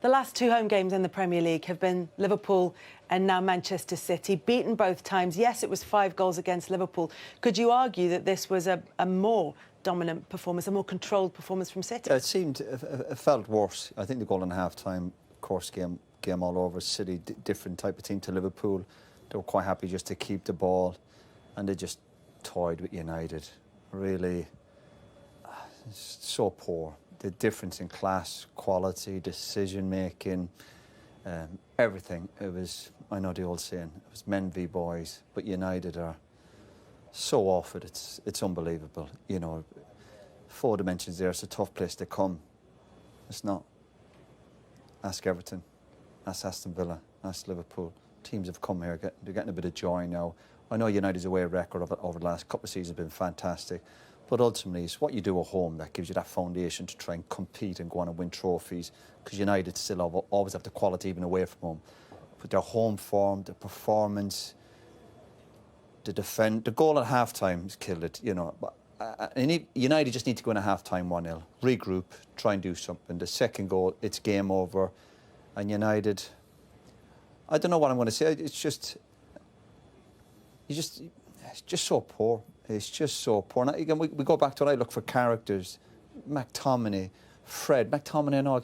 The last two home games in the Premier League have been Liverpool and now Manchester City, beaten both times. Yes, it was 5 goals against Liverpool. Could you argue that this was a more dominant performance, a more controlled performance from City? It felt worse. I think the goal in half-time, of course, game all over. City, different type of team to Liverpool. They were quite happy just to keep the ball, and they just toyed with United. Really, so poor. The difference in class, quality, decision-making, everything. It was, I know the old saying, it was men v boys, but United are so off it, it's unbelievable. You know, 4 dimensions there, it's a tough place to come. It's not. Ask Everton, ask Aston Villa, ask Liverpool. Teams have come here, they're getting a bit of joy now. I know United's away record of it over the last couple of seasons has been fantastic. But ultimately, it's what you do at home that gives you that foundation to try and compete and go on and win trophies. Because United still always have the quality even away from home. But their home form, the performance, the goal at half-time has killed it, you know. United just need to go in at half-time 1-0, regroup, try and do something. The second goal, it's game over. And United, I don't know what I'm going to say. It's just so poor. It's just so poor. And again, we go back to what I look for characters. McTominay, Fred. McTominay, I know,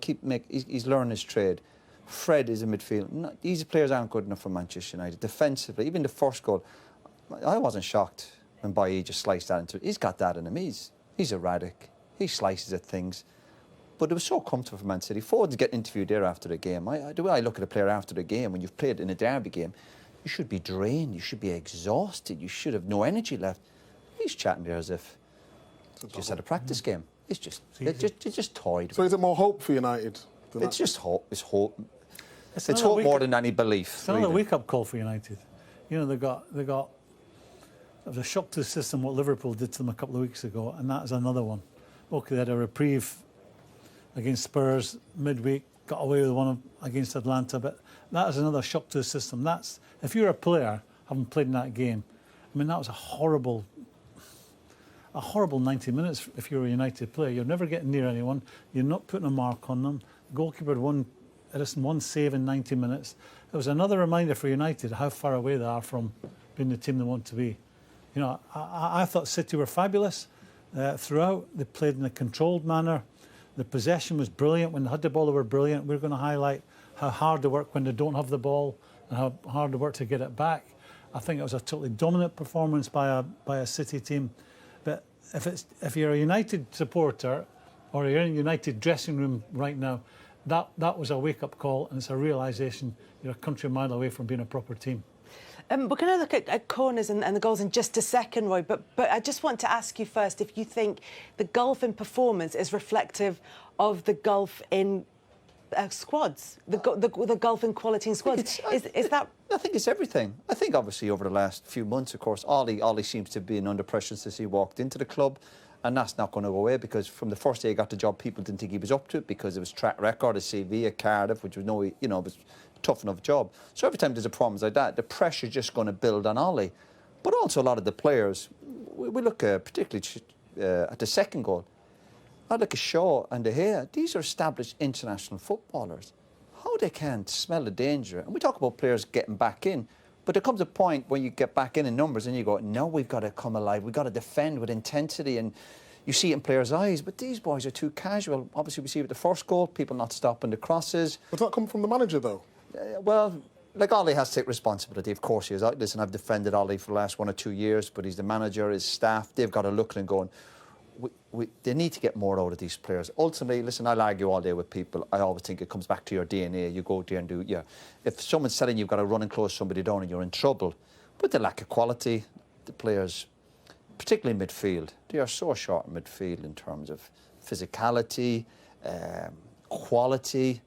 he's learned his trade. Fred is a midfield. These players aren't good enough for Manchester United. Defensively, even the first goal, I wasn't shocked when Bailly just sliced that into it. He's got that in him. He's erratic. He slices at things. But it was so comfortable for Man City. Foden's getting interviewed there after the game. The way I look at a player after the game, when you've played in a derby game, you should be drained. You should be exhausted. You should have no energy left. He's chatting there as if he just had a practice game. It's just toyed. So is it more hope for United? It's just hope. It's hope. It's hope more than any belief. It's another wake-up call for United. You know, they got. It was a shock to the system what Liverpool did to them a couple of weeks ago, and that is another one. Okay, they had a reprieve against Spurs midweek, got away with one against Atlanta, but that is another shock to the system. That's, if you're a player having played in that game, I mean, that was a horrible 90 minutes if you're a United player. You're never getting near anyone. You're not putting a mark on them. The goalkeeper had one save in 90 minutes. It was another reminder for United how far away they are from being the team they want to be. You know, I thought City were fabulous throughout. They played in a controlled manner. The possession was brilliant. When they had the ball, they were brilliant. We're going to highlight how hard they work when they don't have the ball and how hard they work to get it back. I think it was a totally dominant performance by a City team. But if you're a United supporter or you're in a United dressing room right now, that was a wake-up call, and it's a realisation you're a country mile away from being a proper team. We're going to look at corners and the goals in just a second, Roy, but I just want to ask you first if you think the gulf in performance is reflective of the gulf in squads, the gulf in quality in squads. Is that... I think it's everything. I think obviously over the last few months, of course, Ollie seems to be under pressure since he walked into the club, and that's not going to go away because from the first day he got the job, people didn't think he was up to it because of his track record, his CV at Cardiff, which was it was a tough enough job. So every time there's a problem like that, the pressure's just going to build on Ollie. But also a lot of the players, we look particularly at the second goal. I look at Shaw and De Gea. These are established international footballers. How they can't smell the danger. And we talk about players getting back in, but there comes a point when you get back in numbers and you go, no, we've got to come alive. We've got to defend with intensity. And you see it in players' eyes, but these boys are too casual. Obviously, we see with the first goal, people not stopping the crosses. Does that come from the manager, though? Well, like Ollie has to take responsibility. Of course he is. Listen, I've defended Ollie for the last 1 or 2 years, but he's the manager, his staff, they've got to look at and going, they need to get more out of these players. Ultimately, listen, I'll argue all day with people. I always think it comes back to your DNA. You go there and do, if someone's telling you've got to run and close somebody down and you're in trouble, but the lack of quality, the players, particularly midfield, they are so short in midfield in terms of physicality, quality.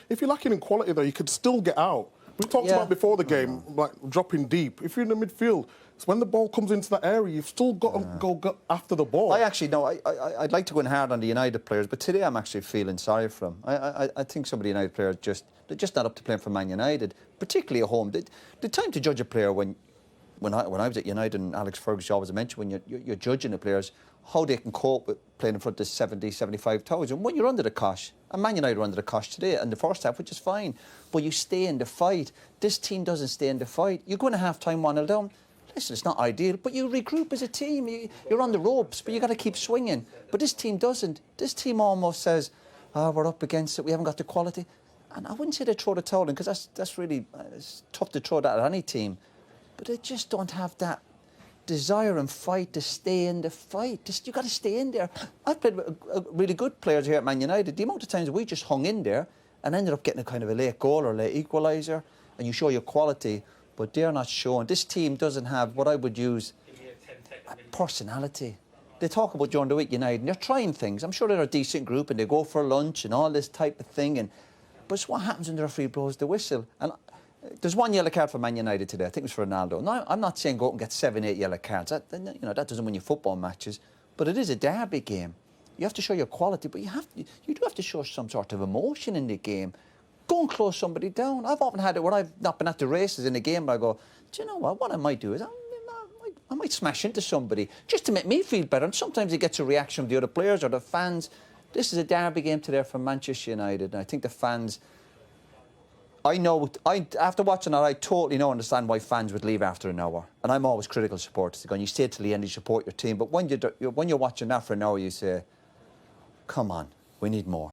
If you're lacking in quality, though, you could still get out. We talked about before the game, like dropping deep. If you're in the midfield, it's when the ball comes into that area, you've still got to go after the ball. I actually know. I'd like to go in hard on the United players, but today I'm actually feeling sorry for them. I think some of the United players they're just not up to playing for Man United, particularly at home. The time to judge a player when when I was at United, and Alex Ferguson always mentioned, when you're judging the players, how they can cope with playing in front of 70, 75,000. When you're under the cosh, and Man United are under the cosh today in the first half, which is fine, but you stay in the fight. This team doesn't stay in the fight. You go in a half-time 1-0 down. Listen, it's not ideal, but you regroup as a team. You're on the ropes, but you got to keep swinging. But this team doesn't. This team almost says, we're up against it, we haven't got the quality. And I wouldn't say they throw the towel in, because that's really it's tough to throw that at any team. But they just don't have that desire and fight to stay in the fight. You got to stay in there. I've played with really good players here at Man United. The amount of times we just hung in there and ended up getting a kind of a late goal or late equaliser, and you show your quality, but they're not showing. This team doesn't have what I would use personality. They talk about during the week United, and they're trying things. I'm sure they're a decent group, and they go for lunch and all this type of thing. But it's what happens when the referee blows the whistle. And there's one yellow card for Man United today. I think it was for Ronaldo. Now, I'm not saying go out and get 7, 8 yellow cards. That doesn't win you football matches. But it is a derby game. You have to show your quality, but you do have to show some sort of emotion in the game. Go and close somebody down. I've often had it where I've not been at the races in the game, but I go, do you know what I might do is I might smash into somebody just to make me feel better. And sometimes it gets a reaction from the other players or the fans. This is a derby game today for Manchester United, and I think the fans... after watching that, I totally understand why fans would leave after an hour. And I'm always critical of supporters. You stay till the end, you support your team. But when you're watching that for an hour, you say, come on, we need more.